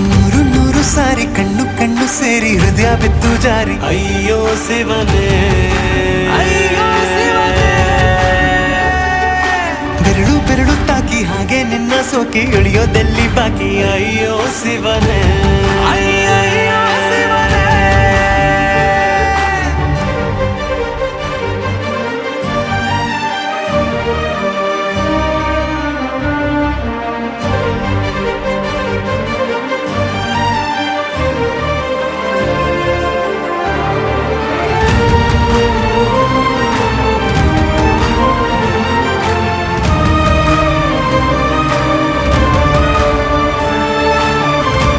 ನೂರು ನೂರು ಸಾರಿ ಕಣ್ಣು ಕಣ್ಣು ಸೇರಿ ಹೃದಯ ಬಿದ್ದು ಜಾರಿ ಅಯ್ಯೋ ಶಿವನೇ, ಅಯ್ಯೋ ಶಿವನೇ. ಬೆರಳು ಬೆರಳು ತಾಕಿ ಹಾಗೆ ನಿನ್ನ ಸೋಕಿ ಇಳಿಯೋದೆಲ್ಲಿ ಬಾಕಿ ಅಯ್ಯೋ ಶಿವನೇ.